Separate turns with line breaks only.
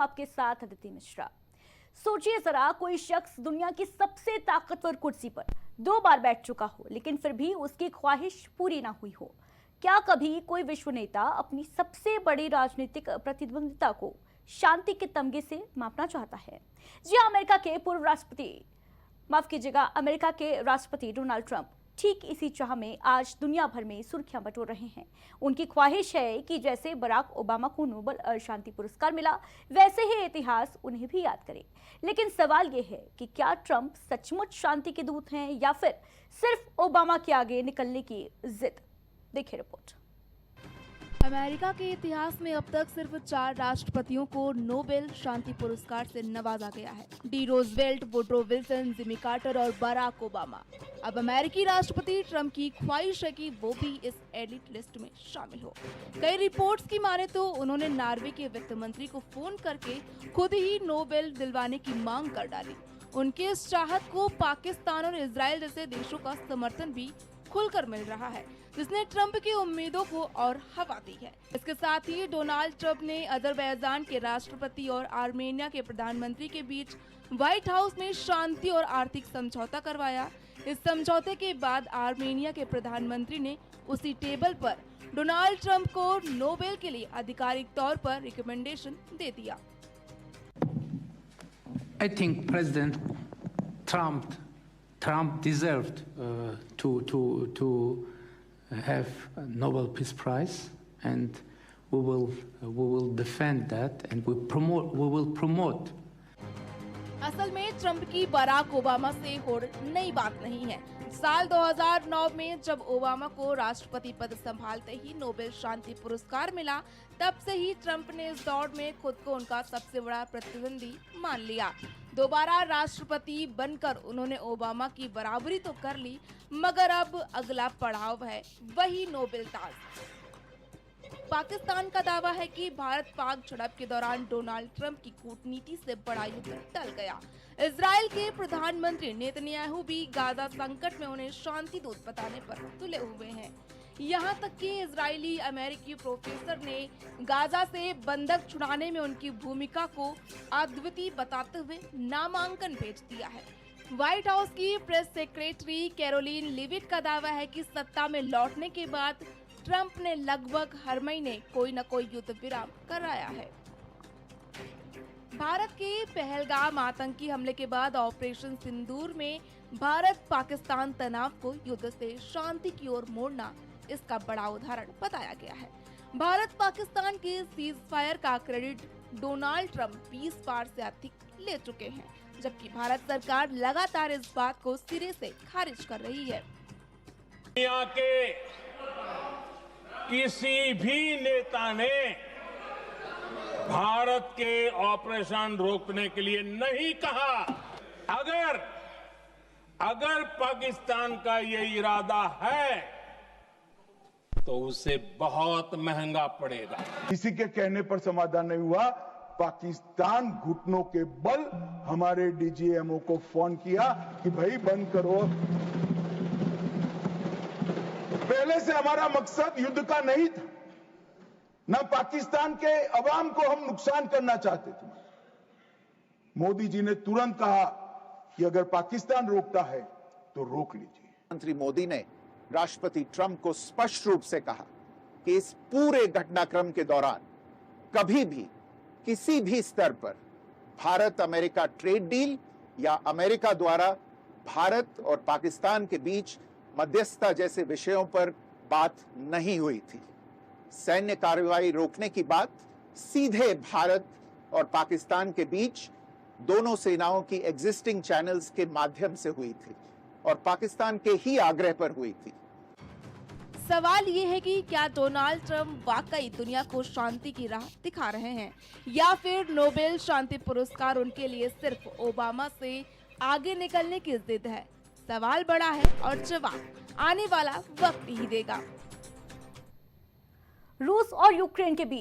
आपके साथ अदिति मिश्रा। सोचिए जरा, कोई शख्स दुनिया की सबसे ताकतवर कुर्सी पर 2 बार बैठ चुका हो, लेकिन फिर भी उसकी ख्वाहिश पूरी ना हुई हो। क्या कभी कोई विश्व नेता अपनी सबसे बड़ी राजनीतिक प्रतिद्वंदिता को शांति के तमगे से मापना चाहता है? जी हाँ, अमेरिका के राष्ट्रपति डोनाल्ड ट्रंप ठीक इसी चाह में आज दुनिया भर में सुर्खियां बटोर रहे हैं। उनकी ख्वाहिश है कि जैसे बराक ओबामा को नोबेल शांति पुरस्कार मिला, वैसे ही इतिहास उन्हें भी याद करे। लेकिन सवाल यह है कि क्या ट्रंप सचमुच शांति के दूत हैं या फिर सिर्फ ओबामा के आगे निकलने की जिद? देखिए रिपोर्ट।
अमेरिका के इतिहास में अब तक सिर्फ 4 राष्ट्रपतियों को नोबेल शांति पुरस्कार से नवाजा गया है। D Roosevelt, Woodrow Wilson, Jimmy Carter और बराक ओबामा। अब अमेरिकी राष्ट्रपति ट्रंप की ख्वाहिश है कि वो भी इस एलिट लिस्ट में शामिल हो। कई रिपोर्ट्स की माने तो उन्होंने नॉर्वे के वित्त मंत्री को फोन करके खुद ही नोबेल दिलवाने की मांग कर डाली। उनके इस चाहत को पाकिस्तान और इजराइल जैसे देशों का समर्थन भी खुलकर मिल रहा है, जिसने ट्रंप की उम्मीदों को और हवा दी है। इसके साथ ही डोनाल्ड ट्रंप ने अजरबैजान के राष्ट्रपति और आर्मेनिया के प्रधानमंत्री के बीच व्हाइट हाउस में शांति और आर्थिक समझौता करवाया। इस समझौते के बाद आर्मेनिया के प्रधानमंत्री ने उसी टेबल पर डोनाल्ड ट्रंप को नोबेल के लिए आधिकारिक तौर पर रिकमेंडेशन दे दिया।
I think President Trump deserved to have a Nobel Peace Prize, and we will defend that, and we will promote.
असल में ट्रंप की बराक ओबामा से होड़ नई बात नहीं है। साल 2009 में जब ओबामा को राष्ट्रपति पद संभालते ही नोबेल शांति पुरस्कार मिला, तब से ही ट्रंप ने इस दौड़ में खुद को उनका सबसे बड़ा प्रतिद्वंदी मान लिया। दोबारा राष्ट्रपति बनकर उन्होंने ओबामा की बराबरी तो कर ली, मगर अब अगला पड़ाव है वही नोबेल ताज। पाकिस्तान का दावा है कि भारत पाक झड़प के दौरान डोनाल्ड ट्रंप की कूटनीति से बड़ा युद्ध टल गया। इजराइल के प्रधानमंत्री नेतन्याहू भी गाजा संकट में उन्हें शांति दूत बताने पर तुले हुए हैं। यहाँ तक कि इजरायली अमेरिकी प्रोफेसर ने गाजा से बंधक छुड़ाने में उनकी भूमिका को अद्वितीय बताते हुए नामांकन भेज दिया है। व्हाइट हाउस की प्रेस सेक्रेटरी कैरोलिन लिविट का दावा है कि सत्ता में लौटने के बाद ट्रंप ने लगभग हर महीने कोई न कोई युद्ध विराम कराया है। भारत के पहलगाम आतंकी हमले के बाद ऑपरेशन सिंदूर में भारत पाकिस्तान तनाव को युद्ध से शांति की ओर मोड़ना इसका बड़ा उदाहरण बताया गया है। भारत पाकिस्तान के सीज फायर का क्रेडिट डोनाल्ड ट्रंप 20 बार से अधिक ले चुके हैं, जबकि भारत सरकार लगातार इस बात को सिरे से खारिज कर रही है।
दुनिया के किसी भी नेता ने भारत के ऑपरेशन रोकने के लिए नहीं कहा। अगर पाकिस्तान का ये इरादा है तो उसे बहुत महंगा पड़ेगा।
किसी के कहने पर समाधान नहीं हुआ। पाकिस्तान घुटनों के बल हमारे डीजीएमओ को फोन किया कि भाई बंद करो। पहले से हमारा मकसद युद्ध का नहीं था, न पाकिस्तान के अवाम को हम नुकसान करना चाहते थे। मोदी जी ने तुरंत कहा कि अगर पाकिस्तान रोकता है तो रोक लीजिए।
प्रधानमंत्री मोदी ने राष्ट्रपति ट्रंप को स्पष्ट रूप से कहा कि इस पूरे घटनाक्रम के दौरान कभी भी किसी भी स्तर पर भारत अमेरिका ट्रेड डील या अमेरिका द्वारा भारत और पाकिस्तान के बीच मध्यस्थता जैसे विषयों पर बात नहीं हुई थी। सैन्य कार्रवाई रोकने की बात सीधे भारत और पाकिस्तान के बीच दोनों सेनाओं की एग्जिस्टिंग चैनल्स के माध्यम से हुई थी और पाकिस्तान के ही आग्रह पर हुई थी।
सवाल ये है कि क्या डोनाल्ड ट्रंप वाकई दुनिया को शांति की राह दिखा रहे हैं, या फिर नोबेल शांति पुरस्कार उनके लिए सिर्फ ओबामा से आगे निकलने की जिद है? सवाल बड़ा है और जवाब आने वाला वक्त ही देगा।
रूस और यूक्रेन के बीच